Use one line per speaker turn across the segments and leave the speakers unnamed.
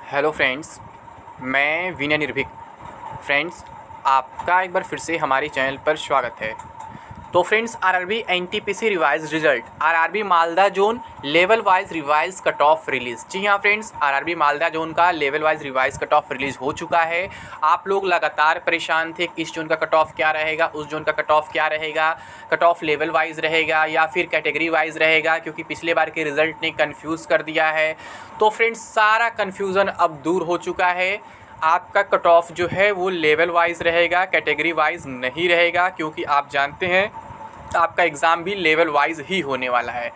Hello friends, मैं विनय निर्भीक। Friends, आपका एक बार फिर से हमारे चैनल पर स्वागत है। तो friends, RRB NTPC revise result, RRB Malda zone level wise revise cut off release. जी हाँ फ्रेंड्स, आरआरबी मालदा जोन का level wise revise cut off release हो चुका है। आप लोग लगातार परेशान थे कि इस जोन का कट ऑफ क्या रहेगा, उस जोन का कट ऑफ क्या रहेगा, कट ऑफ लेवल वाइज रहेगा या फिर कैटेगरी वाइज रहेगा, क्योंकि पिछले बार के रिज़ल्ट ने कन्फ्यूज़ कर दिया है। तो फ्रेंड्स, सारा कन्फ्यूज़न अब दूर हो चुका है। आपका कट ऑफ जो है वो लेवल वाइज रहेगा, कैटेगरी वाइज नहीं रहेगा, क्योंकि आप जानते हैं आपका एग्ज़ाम भी लेवल वाइज ही होने वाला है।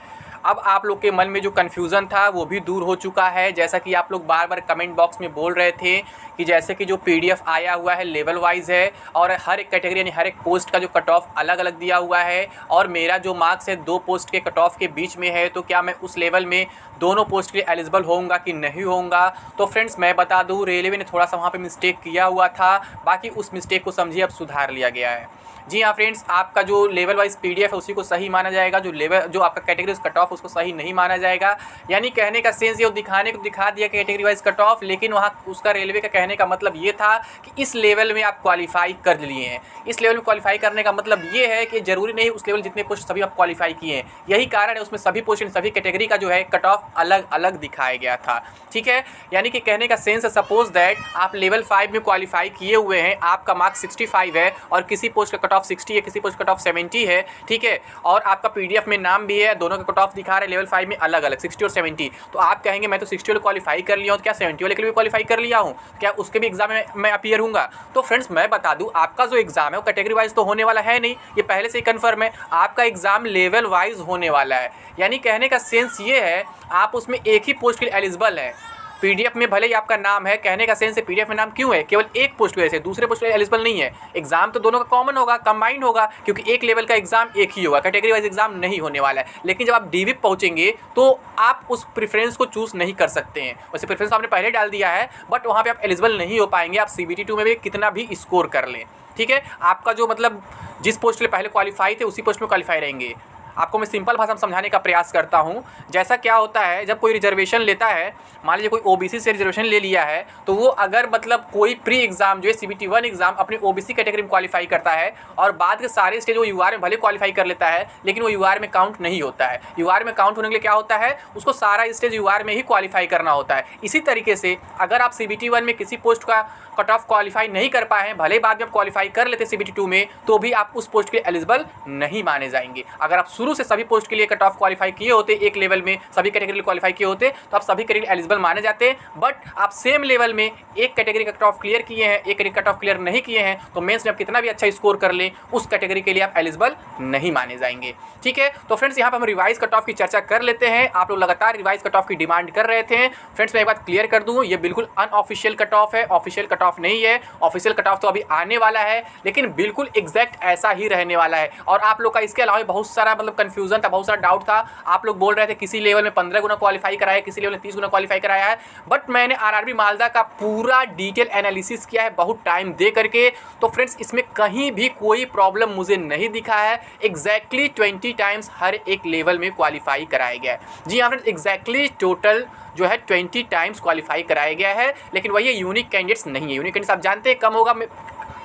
अब आप लोग के मन में जो कन्फ्यूज़न था वो भी दूर हो चुका है। जैसा कि आप लोग बार बार कमेंट बॉक्स में बोल रहे थे कि जैसे कि जो पीडीएफ आया हुआ है लेवल वाइज है और हर एक कैटेगरी यानी हर एक पोस्ट का जो कट ऑफ अलग अलग दिया हुआ है, और मेरा जो मार्क्स है 2 पोस्ट के कट ऑफ के बीच में है, तो क्या मैं उस लेवल में दोनों पोस्ट के लिए एलिजिबल होऊंगा कि नहीं होऊंगा। तो फ्रेंड्स, मैं बता दूं, रेलवे ने थोड़ा सा वहाँ पे मिस्टेक किया हुआ था, बाकी उस मिस्टेक को समझिए अब सुधार लिया गया है। जी हाँ फ्रेंड्स, आपका जो लेवल वाइज पीडीएफ है उसी को सही माना जाएगा, जो आपका कैटेगरी कट ऑफ उसको सही नहीं माना जाएगा। यानी कहने का सेंस ये दिखाने को दिखा दिया कैटेगरी वाइज कट ऑफ, लेकिन वहाँ उसका रेलवे का कहने का मतलब ये था कि इस लेवल में आप क्वालिफाई कर लिए हैं। इस लेवल में क्वालिफाई करने का मतलब ये है कि जरूरी नहीं उस लेवल जितने पोस्ट सभी आप क्वालिफाई किए हैं। यही कारण है उसमें सभी पोस्ट सभी कैटेगरी का जो है कट ऑफ अलग अलग दिखाया गया था। ठीक है, यानी कि कहने का सेंस है, सपोज दैट आप लेवल 5 में क्वालिफाई किए हुए हैं, आपका मार्क्स 65 है और किसी पोस्ट का कट ऑफ 60 है, किसी पोस्ट कट ऑफ 70 है। ठीक है, और आपका पीडीएफ में नाम भी है, दोनों का कट ऑफ दिखा रहे हैं लेवल 5 में अलग अलग 60 और 70। तो आप कहेंगे मैं तो 60 वाले क्वालिफाई कर लिया हूँ, तो क्या 70 वाले के लिए भी क्वालिफाई कर लिया हूँ, क्या उसके भी एग्जाम में मैं अपीयर हूँगा? तो फ्रेंड्स, मैं बता दूँ, आपका जो एग्जाम है वो कैटेगरी वाइज तो होने वाला है नहीं, ये पहले से ही कन्फर्म है। आपका एग्जाम लेवल वाइज होने वाला है। यानी कहने का सेंस ये है, आप उसमें एक ही पोस्ट के लिए एलिजिबल है। पीडीएफ में भले ही आपका नाम है, कहने का सेंस है पीडीएफ में नाम क्यों है, केवल एक पोस्ट की वजह से, दूसरे पोस्ट के लिए एलिजिबल नहीं है। एग्जाम तो दोनों का कॉमन होगा, कंबाइंड होगा, क्योंकि एक लेवल का एग्जाम एक ही होगा, कैटेगरी वाइज एग्जाम नहीं होने वाला है। लेकिन जब आप डीविप पहुंचेंगे तो आप उस प्रेफरेंस को चूज नहीं कर सकते हैं। वैसे प्रेफरेंस आपने पहले डाल दिया है, बट वहाँ पर आप एलिजिबल नहीं हो पाएंगे, आप CBT 2 में भी कितना भी स्कोर कर लें। ठीक है, आपका जो मतलब जिस पोस्ट के लिए पहले क्वालिफाई थे उसी पोस्ट में क्वालिफाई रहेंगे। आपको मैं सिंपल भाषा में समझाने का प्रयास करता हूं। जैसा क्या होता है, जब कोई रिजर्वेशन लेता है, मान लीजिए कोई ओबीसी से रिजर्वेशन ले लिया है, तो वो अगर मतलब कोई प्री एग्जाम जो है CBT 1 एग्जाम अपने ओबीसी कैटेगरी में क्वालिफाई करता है और बाद के सारे स्टेज वो यूआर में भले क्वालिफाई कर लेता है, लेकिन वो यूआर में काउंट नहीं होता है। यूआर में काउंट होने के लिए क्या होता है, उसको सारा स्टेज यूआर में ही क्वालिफाई करना होता है। इसी तरीके से अगर आप CBT 1 में किसी पोस्ट का कट ऑफ क्वालिफाई नहीं कर पाए हैं, भले ही बाद में आप क्वालिफाई कर लेते CBT 2 में, तो भी आप उस पोस्ट के लिए एलिजिबल नहीं माने जाएंगे। अगर आप शुरू से सभी पोस्ट के लिए कट ऑफ क्वालिफाई किए होते, एक लेवल में सभी कैटेगरी क्वालिफाई किए होते, तो आप सभी कैटेगरी एलिजिबल माने जाते। बट आप सेम लेवल में एक कैटेगरी का कट ऑफ क्लियर किए हैं, एक कैटेगरी कट ऑफ क्लियर नहीं किए हैं, तो मेंस में आप कितना भी अच्छा स्कोर कर लें, उस कैटेगरी के लिए आप एलिजिबल नहीं माने जाएंगे। ठीक है, तो फ्रेंड्स, यहाँ पर हम रिवाइज कट ऑफ की चर्चा कर लेते हैं। आप लोग लगातार रिवाइज कट ऑफ की डिमांड कर रहे थे। फ्रेंड्स, मैं एक बात क्लियर कर दूँ, ये बिल्कुल अनऑफिशियल कट ऑफ है, ऑफिशियल कट ऑफ नहीं है। ऑफिशियल कट ऑफ तो अभी आने वाला है, लेकिन बिल्कुल एग्जैक्ट ऐसा ही रहने वाला है। और आप लोग का इसके अलावा बहुत सारा मतलब कंफ्यूजन था, बहुत सारा डाउट था। आप लोग बोल रहे थे किसी लेवल में 15 गुना क्वालिफाई कराया है, किसी लेवल में 30 गुना क्वालिफाई कराया है, बट मैंने आरआरबी मालदा का पूरा डिटेल एनालिसिस किया है बहुत टाइम दे करके। तो फ्रेंड्स, इसमें कहीं भी कोई प्रॉब्लम मुझे नहीं दिखा है। एग्जैक्टली 20 टाइम्स हर एक लेवल में क्वालिफाई कराया गया है। जी हाँ फ्रेंड्स, एग्जैक्टली टोटल जो है 20 टाइम्स क्वालिफाई कराया गया है। लेकिन वही यूनिक कैंडिडेट्स नहीं है। यूनिक कैंडिडेट्स आप जानते हैं कम होगा, मैं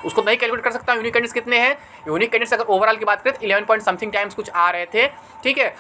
उसको नहीं कैलकुलेट कर सकता हूँ यूनिक कैंडिडेट्स कितने हैं। यूनिक कैंडिडेट्स अगर ओवरऑल की बात करें तो 11 पॉइंट समथिंग टाइम्स कुछ आ रहे थे। ठीक है,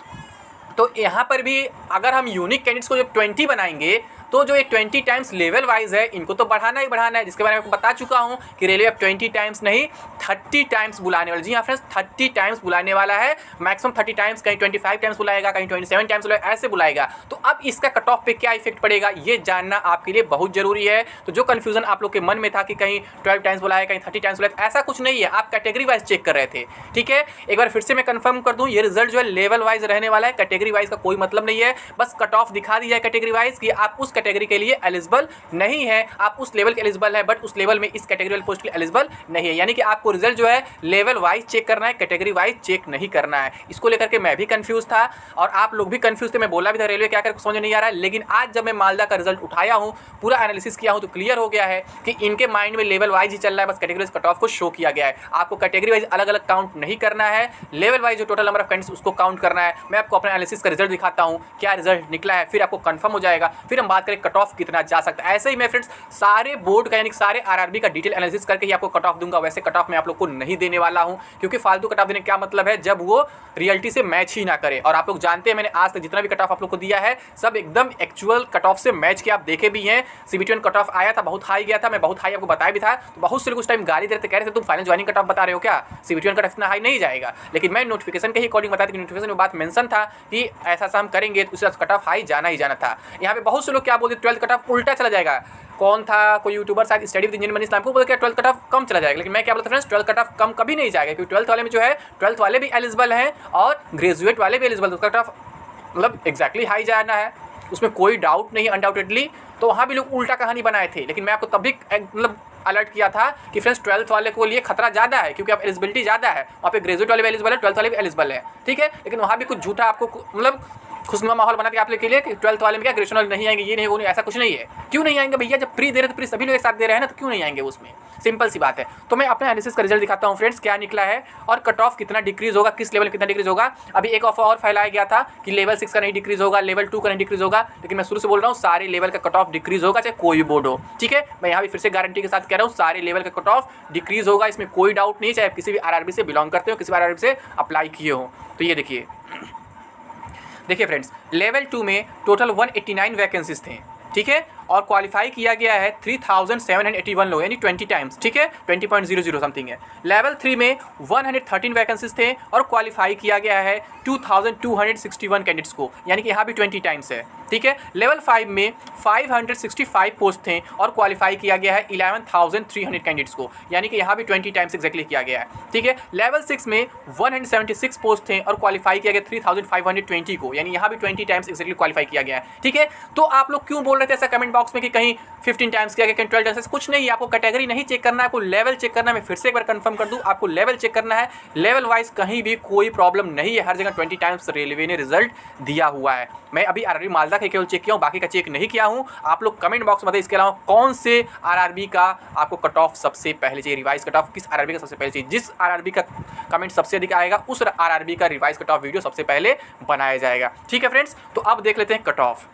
तो यहाँ पर भी अगर हम यूनिक कैंडिडेट्स को जब 20 बनाएंगे, तो जो ये 20 टाइम्स लेवल वाइज है, इनको तो बढ़ाना ही बढ़ाना है, जिसके बारे में आपको बता चुका हूँ कि रेलवे अब 20 टाइम्स नहीं 30 टाइम्स बुलाने वाला। जी हाँ फ्रेंड्स, 30 टाइम्स बुलाने वाला है। मैक्सिमम 30 टाइम्स, कहीं 25 टाइम्स बुलाएगा, कहीं 27 टाइम्स बुलाएगा, ऐसे बुलाएगा। तो अब इसका कट ऑफ पे क्या इफेक्ट पड़ेगा, ये जानना आपके लिए बहुत जरूरी है। तो जो कन्फ्यूजन आप लोग के मन में था कि कहीं 12 टाइम्स बुलाएगा, कहीं 30 टाइम्स बुलाएगा, ऐसा कुछ नहीं है। आप कैटेगरी वाइज चेक कर रहे थे। ठीक है, एक बार फिर से मैं कंफर्म कर दूं, ये रिजल्ट जो है लेवल वाइज रहने वाला है, कैटेगरी वाइज का कोई मतलब नहीं है। बस कट ऑफ दिखा दी जाए कैटेगरी वाइज कि आप उस कैटेगरी के लिए एलिजिबल नहीं है, आप उस लेवल के एलिजिबल है, बट उस लेवल में इस कैटेगरी वाले पोस्ट के लिए एलिजिबल नहीं है। यानी कि आपको रिजल्ट जो है लेवल वाइज चेक करना है, कैटेगरी वाइज चेक नहीं करना है। इसको लेकर के मैं भी कंफ्यूज था और आप लोग भी कंफ्यूज थे। मैं बोला भी था रेलवे क्या कर समझ नहीं आ रहा है, लेकिन आज जब मैं मालदा का रिजल्ट उठाया हूँ, पूरा एनालिसिस किया हूँ, तो क्लियर हो गया है कि इनके माइंड में लेवल वाइज ही चल रहा है। बस कैटेगरी वाइज कट ऑफ को शो किया गया है। आपको कैटेगरी वाइज अलग अलग काउंट नहीं करना है, लेवल वाइज जो टोटल नंबर ऑफ कैंडिडेट्स उसको काउंट करना है। मैं आपको अपना एनालिसिस का रिजल्ट दिखाता हूँ, क्या रिजल्ट निकला है, फिर आपको कंफर्म हो जाएगा। फिर हम बात करें करें कट ऑफ कितना जा सकता है। ऐसे ही मैं फ्रेंड्स सारे बोर्ड का यानी सारे आरआरबी का डिटेल एनालिसिस करके ही आपको कट ऑफ दूंगा। वैसे कट ऑफ मैं आप लोग को नहीं देने वाला हूं, क्योंकि फालतू कट ऑफ देने का क्या मतलब है जब वो रियलिटी से मैच ही ना करे। और आप लोग जानते हैं मैंने आज तक जितना भी कट ऑफ आप लोग को दिया है सब एकदम एक्चुअल कट ऑफ से मैच के आप देखे भी हैं। CBT1 कट ऑफ आया था, बहुत हाई गया था, मैं बहुत हाई आपको बताया भी था। तो बहुत से लोग उस टाइम गाली दे रहे थे, कह रहे थे तुम फाइनल ज्वाइनिंग कट ऑफ बता रहे हो क्या, CBT1 कट ऑफ इतना हाई नहीं जाएगा। लेकिन मैं नोटिफिकेशन के ही अकॉर्डिंग बताया था कि नोटिफिकेशन में बात मेंशन था कि ऐसा हम करेंगे तो उससे कट ऑफ हाई जाना ही जाना था। यहाँ पे बहुत से लोग क्या बोलते 12th कट ऑफ उल्टा चला जाएगा। कौन था कोई यूट्यूबर शायद स्टडी विद इंजीनियर मनीष नाम को बोलते हैं 12th कट ऑफ कम चला जाएगा। लेकिन मैं क्या बोलता फ्रेंड्स 12th कट ऑफ कम कभी नहीं जाएगा, क्योंकि 12th वाले में जो है 12th वाले भी एलिजिबल हैं और ग्रेजुएट वाले भी एलिजिबल। कट ऑफ मतलब एग्जैक्टली हाई जाना है, उसमें कोई डाउट नहीं अनडाउटेडली। तो वहाँ भी लोग उल्टा कहानी बनाए थे, लेकिन मैं आपको तभी मतलब अलर्ट किया था कि फ्रेंड्स 12th वाले को लिए खतरा ज़्यादा है, क्योंकि आप एलिजिबिलिटी ज़्यादा है। वहाँ पे ग्रेजुएट वाले भी एलिजिबल है, 12th वाले भी एलिजिबल है, ठीक है। लेकिन वहाँ भी कुछ झूठा आपको मतलब खुशनुमा माहौल बना के आप लोग के लिए कि 12th वाले में क्या ग्रेजुएशन वाले नहीं आएंगे, ये नहीं वो नहीं, ऐसा कुछ नहीं है। क्यों नहीं आएंगे भैया, जब प्री दे रहे तो प्री सभी लोग एक साथ दे रहे हैं ना, तो क्यों नहीं आएंगे उसमें, सिंपल सी बात है। तो मैं अपने एनालिसिस का रिजल्ट दिखाता हूँ फ्रेंड्स क्या निकला है और कट ऑफ कितना डिक्रीज होगा, किस लेवल कितना डिक्रीज होगा। अभी एक ऑफर और फैलाया गया था कि लेवल 6 का नहीं डिक्रीज होगा, लेवल 2 का नहीं डिक्रीज होगा, लेकिन मैं शुरू से बोल रहा हूँ सारे लेवल का कट ऑफ डिक्रीज होगा, चाहे कोई बोर्ड हो, ठीक है। मैं यहाँ भी फिर से गारंटी के साथ कह रहा हूँ सारे लेवल का कट ऑफ डिक्रीज होगा, इसमें कोई डाउट नहीं, चाहे आप किसी भी आरआरबी से बिलोंग करते हो, किसी भी आरआरबी से अप्लाई किए हो। तो ये देखिए फ्रेंड्स लेवल 2 में टोटल 189 वैकेंसीज थे, ठीक है, और क्वालिफाई किया गया है 3781 लोग, यानी 20 टाइम्स, ठीक है, 20.00 समथिंग है। लेवल 3 में 113 वैकेंसीज थे और क्वालिफाई किया गया है 2261 कैंडिडेट्स को, यानी कि यहाँ भी 20 टाइम्स है, ठीक है। लेवल 5 में 565 पोस्ट थे और क्वालिफाई किया गया है 11,300 कैंडिडेट्स को, यानी कि यहाँ भी 20 टाइम्स एक्जैक्टली किया गया है, ठीक है। लेवल 6 में 176 पोस्ट थे और क्वालिफाई किया गया 3,520 को, यानी यहाँ भी 20 टाइम्स एक्जैक्टली क्वालिफाई किया गया है, ठीक है। तो आप लोग क्यों बोल रहे थे ऐसा कमेंट बॉक्स में कि कहीं 15 टाइम्स किया गया, कहीं 12 टाइम्स, कुछ नहीं। आपको कैटेगरी नहीं चेक करना है, आपको लेवल चेक करना है। मैं फिर से एक बार कंफर्म कर दूं, आपको लेवल चेक करना है, लेवल वाइज कहीं भी कोई प्रॉब्लम नहीं है, हर जगह 20 टाइम्स रेलवे ने रिजल्ट दिया हुआ है। मैं अभी आरआरबी मालदा का केवल चेक किया हूँ, बाकी का चेक नहीं किया हूँ। आप लोग कमेंट बॉक्स में बताइए इसके अलावा कौन से आरआरबी का आपको कट ऑफ सबसे पहले चाहिए, रिवाइज कट ऑफ किस आरआरबी का सबसे पहले चाहिए। जिस आरआरबी का कमेंट सबसे अधिक आएगा उस आरआरबी का रिवाइज कट ऑफ वीडियो सबसे पहले बनाया जाएगा, ठीक है फ्रेंड्स। तो अब देख लेते हैं कट ऑफ।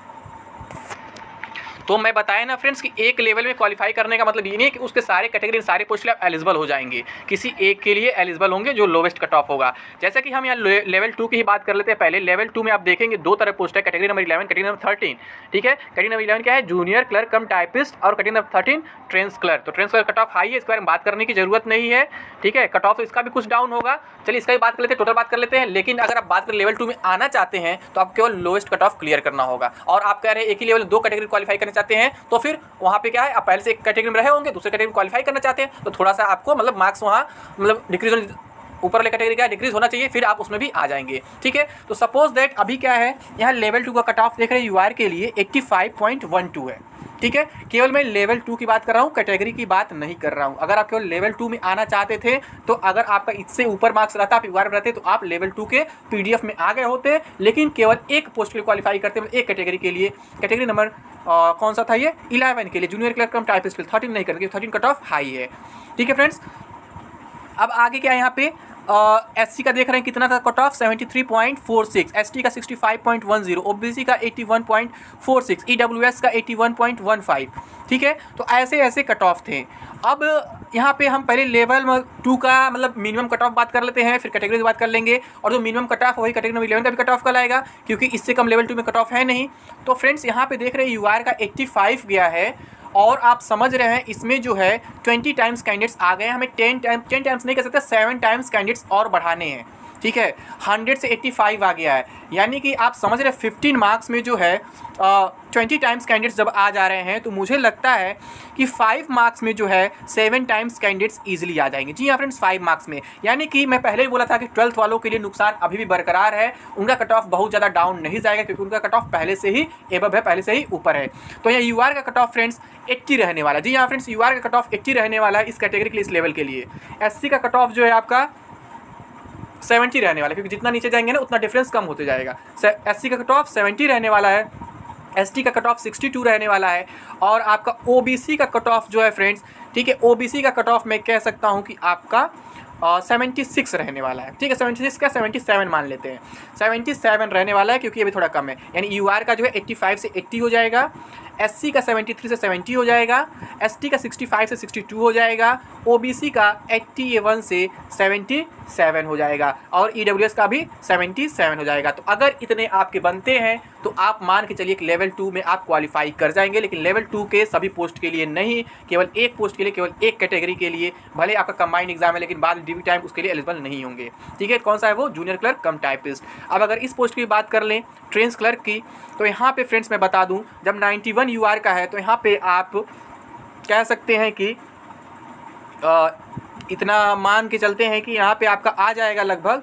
तो मैं बताया ना फ्रेंड्स कि एक लेवल में क्वालिफाई करने का मतलब ये नहीं है कि उसके सारे कैटेगरी सारे पोस्ट के लिए एलिजिबल हो जाएंगे, किसी एक के लिए एलिजिबल होंगे जो लोवेस्ट कट ऑफ होगा। जैसा कि हम यहाँ लेवल 2 की ही बात कर लेते हैं पहले। लेवल 2 में आप देखेंगे दो तरह पोस्ट है, कैटेगरी नंबर 11, कैटेगरी नंबर 13, ठीक है। कैटेगरी नंबर 11 क्या है, जूनियर क्लर्क कम टाइपिस्ट, और कैटेगरी नंबर 13 ट्रेंस क्लर्क। तो ट्रेंस क्लर्क कट ऑफ हाई है, इसके बारे में बात करने की जरूरत नहीं है, ठीक है। कट ऑफ तो इसका भी कुछ डाउन होगा, चलिए इसका भी बात कर लेते हैं, टोटल बात कर लेते हैं। लेकिन अगर आप बात करें लेवल 2 में आना चाहते हैं तो आप केवल लोएस्ट कट ऑफ क्लियर करना होगा। और आप कह रहे हैं एक ही लेवल 2 कैटेगरी क्वालिफाई करना चाहते हैं, तो फिर वहाँ पे क्या है, आप पहले से एक कैटेगरी में रहे होंगे, दूसरे कैटेगरी में क्वालिफाई करना चाहते हैं, तो थोड़ा सा आपको मतलब मार्क्स वहाँ मतलब डिक्रीज, ऊपर वाले कैटेगरी क्या डिक्रीज होना चाहिए, फिर आप उसमें भी आ जाएंगे, ठीक है। तो सपोज दैट अभी क्या है, यहाँ लेवल 2 का कट ऑफ देख रहे हैं यूआर के लिए 85.12 है, ठीक है। केवल मैं लेवल 2 की बात कर रहा हूँ, कैटेगरी की बात नहीं कर रहा हूँ। अगर आप केवल लेवल 2 में आना चाहते थे तो अगर आपका इससे ऊपर मार्क्स रहता, आप यूआर में रहते, तो आप लेवल 2 के पीडीएफ में आ गए होते। लेकिन केवल एक पोस्ट के लिए क्वालिफाई करते, एक कैटेगरी के लिए, कैटेगरी नंबर कौन सा था ये, 11 के लिए, जूनियर क्लर्क कम टाइपिस्ट, 13 नहीं करके, 13 कट ऑफ हाई है, ठीक है फ्रेंड्स। अब आगे क्या है यहाँ पे, एससी का देख रहे हैं कितना था कट ऑफ, 73.46, एसटी का 65.10, ओबीसी का 81.46, ईडब्ल्यूएस का 81.15, ठीक है। तो ऐसे ऐसे कट ऑफ थे। अब यहाँ पे हम पहले लेवल 2 का मतलब मिनिमम कट ऑफ बात कर लेते हैं, फिर कैटेगरी की बात कर लेंगे, और जो मिनिमम कट ऑफ वही कैटेगरी नंबर 11 का भी कट ऑफ कल आएगा, क्योंकि इससे कम लेवल 2 में कट ऑफ है नहीं। तो फ्रेंड्स यहाँ पे देख रहे हैं यूआर का 85 गया है, और आप समझ रहे हैं इसमें जो है 20 टाइम्स कैंडिडेट्स आ गए हैं, हमें 10 टाइम्स नहीं कह सकते, 7 टाइम्स कैंडिडेट्स और बढ़ाने हैं, ठीक है। 100 से 85 आ गया है, यानी कि आप समझ रहे हैं 15 मार्क्स में जो है 20 टाइम्स कैंडिडेट्स जब आ जा रहे हैं, तो मुझे लगता है कि 5 मार्क्स में जो है 7 टाइम्स कैंडिडेट्स ईजिली आ जाएंगे। जी हाँ फ्रेंड्स, 5 मार्क्स में, यानी कि मैं पहले ही बोला था कि 12th वालों के लिए नुकसान अभी भी बरकरार है, उनका कट ऑफ बहुत ज़्यादा डाउन नहीं जाएगा, क्योंकि उनका कट ऑफ पहले से ही एबव है, पहले से ही ऊपर है। तो यहाँ यूआर का कट ऑफ फ्रेंड्स 80 रहने वाला है। जी हाँ फ्रेंड्स, यूआर का कट ऑफ 80 रहने वाला है इस कैटेगरी के लिए, इस लेवल के लिए। एससी का कट ऑफ जो है आपका 70 रहने वाला है, क्योंकि जितना नीचे जाएंगे ना उतना डिफरेंस कम होते जाएगा। एससी का कट ऑफ 70 रहने वाला है, एसटी का कट ऑफ 62 रहने वाला है, और आपका ओबीसी का कट ऑफ जो है फ्रेंड्स, ठीक है, ओबीसी का कट ऑफ मैं कह सकता हूँ कि आपका 76 रहने वाला है, ठीक है। 76 का 77 मान लेते हैं, 77 रहने वाला है, क्योंकि ये भी थोड़ा कम है। यानी यूआर का जो है 85 से 80 हो जाएगा, SC का 73 से 70 हो जाएगा, ST का 65 से 62 हो जाएगा, OBC का 81 से 77 हो जाएगा और EWS का भी 77 हो जाएगा। तो अगर इतने आपके बनते हैं तो आप मान के चलिए कि लेवल 2 में आप क्वालिफाई कर जाएंगे। लेकिन लेवल 2 के सभी पोस्ट के लिए नहीं, केवल एक पोस्ट के लिए, केवल एक कैटेगरी के लिए, भले आपका कंबाइंड एग्जाम है लेकिन बाद में DV टाइम उसके लिए एलिजिबल नहीं होंगे। ठीक है, कौन सा है वो? Junior clerk cum typist. अब अगर इस पोस्ट की बात कर लें ट्रेंस क्लर्क की, तो यहाँ पे फ्रेंड्स मैं बता दूँ, जब 91 UR का है तो यहाँ पे आप कह सकते हैं कि इतना मान के चलते हैं कि यहाँ पे आपका आ जाएगा लगभग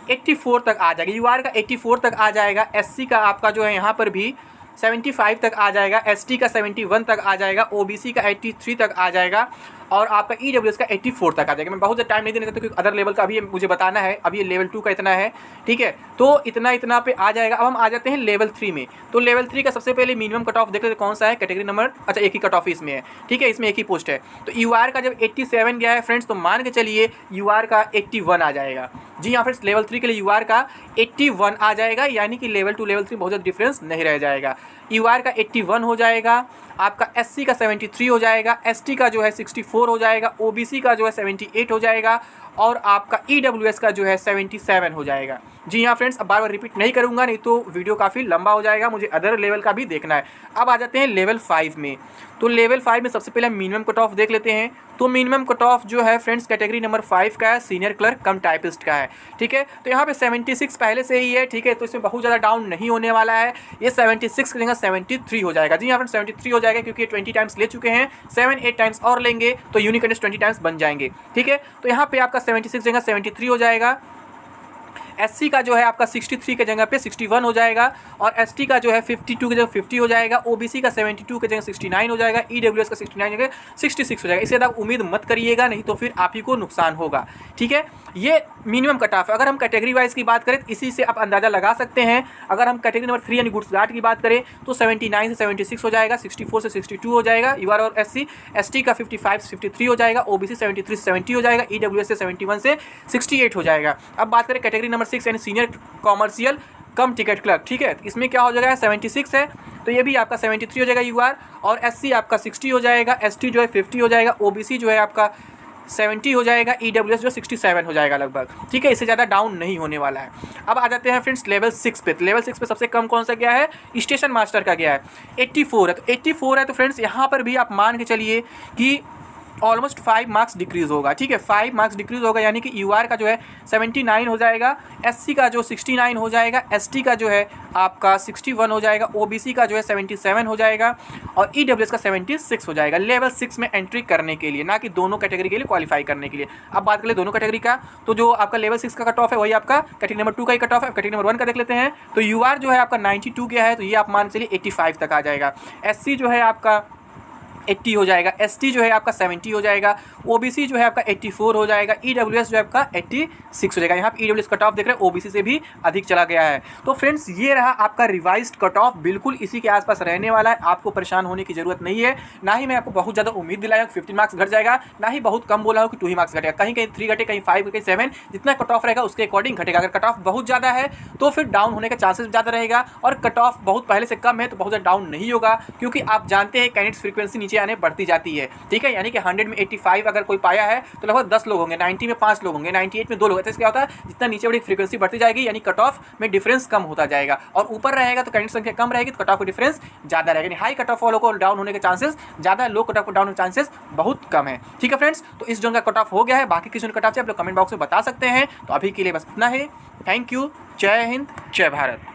84 तक आ जाएगा, UR का 84 तक आ जाएगा, SC का आपका जो है यहाँ पर भी 75 तक आ जाएगा, ST का 71 तक आ जाएगा, OBC का 83 तक आ जाएगा और आपका EWS का 84 तक आ जाएगा। मैं बहुत ज़्यादा टाइम नहीं देना चाहता क्योंकि अदर लेवल का अभी मुझे बताना है, अभी ये लेवल 2 का इतना है। ठीक है, तो इतना पे आ जाएगा। अब हम आ जाते हैं लेवल 3 में। तो लेवल 3 का सबसे पहले मिनिमम कट ऑफ देख लेते कौन सा है, कैटेगरी नंबर, अच्छा एक ही कट ऑफ इसमें है। ठीक है, इसमें एक ही पोस्ट है। तो UR का जब 87 गया है फ्रेंड्स, तो मान के चलिए UR का 81 आ जाएगा। जी हाँ फ्रेंड्स, लेवल 3 के लिए UR का 81 आ जाएगा, यानी कि लेवल 2 लेवल 3 बहुत ज़्यादा डिफरेंस नहीं रह जाएगा। UR का 81 हो जाएगा, आपका SC का 73 हो जाएगा, ST का जो है 64 हो जाएगा, OBC का जो है 78 हो जाएगा और आपका EWS का जो है 77 हो जाएगा। जी हाँ फ्रेंड्स, अब बार बार रिपीट नहीं करूँगा, नहीं तो वीडियो काफ़ी लंबा हो जाएगा, मुझे अदर लेवल का भी देखना है। अब आ जाते हैं लेवल 5 में। तो लेवल 5 में सबसे पहले मिनिमम कट ऑफ देख लेते हैं। तो मिनिमम कट ऑफ जो है फ्रेंड्स कैटेगरी नंबर 5 का है, सीनियर क्लर्क कम टाइपिस्ट का है। ठीक है, तो यहाँ पे 76 पहले से ही है। ठीक है, तो इसमें बहुत ज़्यादा डाउन नहीं होने वाला है, ये 76 की जगह 73 हो जाएगा। जी हाँ फ्रेंड्स, 73 हो जाएगा क्योंकि ये 20 टाइम्स ले चुके हैं, 7-8 टाइम्स और लेंगे तो यूनिक कैंडिडेट्स 20 टाइम्स बन जाएंगे। ठीक है, तो यहाँ पे आपका 76 जगह 73 हो जाएगा, SC का जो है आपका 63 के जगह पे 61 हो जाएगा और ST का जो है 52 की जगह 50 हो जाएगा, OBC का 72 के जगह 69 हो जाएगा, EWS का 69 की जगह 66 हो जाएगा। इससे ज़्यादा उम्मीद मत करिएगा, नहीं तो फिर आप ही को नुकसान होगा। ठीक है, ये मिनिमम कट ऑफ है। अगर हम कैटेगरी वाइज की बात करें तो इसी से आप अंदाज़ा लगा सकते हैं। अगर हम कैटेगरी नंबर 3 यानी गुड्स गार्ड की बात करें तो 79 से 76 हो जाएगा, 64 से 62 हो जाएगा UR और SC, ST का 55 से 53 हो जाएगा, OBC 73 से 70 हो जाएगा, EWS से 71 से 68 हो जाएगा। अब बात करें कैटेगरी नंबर 6 यानी सीनियर कॉमर्शियल कम टिकट क्लर्क। ठीक है, इसमें क्या हो जाएगा, 76 है तो ये भी आपका 73 हो जाएगा UR और SC आपका 60 हो जाएगा, ST जो है 50 हो जाएगा, OBC जो है आपका 70 हो जाएगा, EWS जो 67 हो जाएगा लगभग। ठीक है, इससे ज़्यादा डाउन नहीं होने वाला है। अब आ जाते हैं फ्रेंड्स लेवल 6 पे। लेवल 6 पे सबसे कम कौन सा गया है, स्टेशन मास्टर का गया है, 84 है। तो 84 है तो फ्रेंड्स यहाँ पर भी आप मान के चलिए कि ऑलमोस्ट 5 मार्क्स डिक्रीज़ होगा। ठीक है, 5 मार्क्स डिक्रीज़ होगा, यानी कि UR का जो है 79 हो जाएगा, SC का जो 69 हो जाएगा, ST का जो है आपका 61 हो जाएगा, OBC का जो है 77 हो जाएगा और EWS का 76 हो जाएगा लेवल 6 में एंट्री करने के लिए, ना कि दोनों कैटेगरी के लिए क्वालिफाई करने के लिए। अब बात करें दोनों कैटेगरी का, तो जो आपका लेवल 6 का कट ऑफ है वही आपका कैटेगरी नंबर 2 का ही कट ऑफ है। कैटेगरी नंबर 1 का देख लेते हैं। तो UR जो है आपका 92 गया है, तो ये आप मान चलिए 85 तक आ जाएगा। SC जो है आपका 80 हो जाएगा, ST जो है आपका 70 हो जाएगा, OBC जो है आपका 84 हो जाएगा, EWS जो है आपका 86 हो जाएगा। यहाँ पे EWS कट ऑफ देख रहे हैं, OBC से भी अधिक चला गया है। तो फ्रेंड्स ये रहा आपका रिवाइज्ड कट ऑफ, बिल्कुल इसी के आसपास रहने वाला है, आपको परेशान होने की जरूरत नहीं है। ना ही मैं आपको बहुत ज़्यादा उम्मीद दिलाया कि 15 मार्क्स घट जाएगा, ना ही बहुत कम बोला हो कि 2 ही मार्क्स घटेगा। कहीं कहीं 3 घटे, कहीं 5, कहीं 7, जितना कट ऑफ रहेगा उसके अकॉर्डिंग घटेगा। अगर कट ऑफ बहुत ज़्यादा है तो फिर डाउन होने का चांसेस ज़्यादा रहेगा, और कट ऑफ बहुत पहले से कम है तो बहुत ज़्यादा डाउन नहीं होगा, क्योंकि आप जानते हैं कैंडिडेट्स फ्रीक्वेंसी नीचे आने बढ़ती जाती है। ठीक है, यानी कि 100 में 85 अगर कोई पाया है तो लगभग 10 लोग होंगे, 90 में 5 लोग होंगे, 98 में 2 लोग। तो क्या होता है, जितना नीचे बड़ी फ्रीक्वेंसी बढ़ती जाएगी यानी कट ऑफ में डिफरेंस कम होता जाएगा, और ऊपर रहेगा तो कैंडिडेट संख्या कम रहेगी तो कट ऑफ का डिफरेंस ज़्यादा रहेगा। हाई कट ऑफ वालों को डाउन होने के चांसेस ज़्यादा है, लो कट ऑफ को डाउन होने के चांसेस बहुत कम है। ठीक है फ्रेंड्स, तो इस जोन का कट ऑफ हो गया है, बाकी किसी जोन कट ऑफ से आप लोग कमेंट बॉक्स में बता सकते हैं। तो अभी के लिए बस इतना ही। थैंक यू, जय हिंद, जय भारत।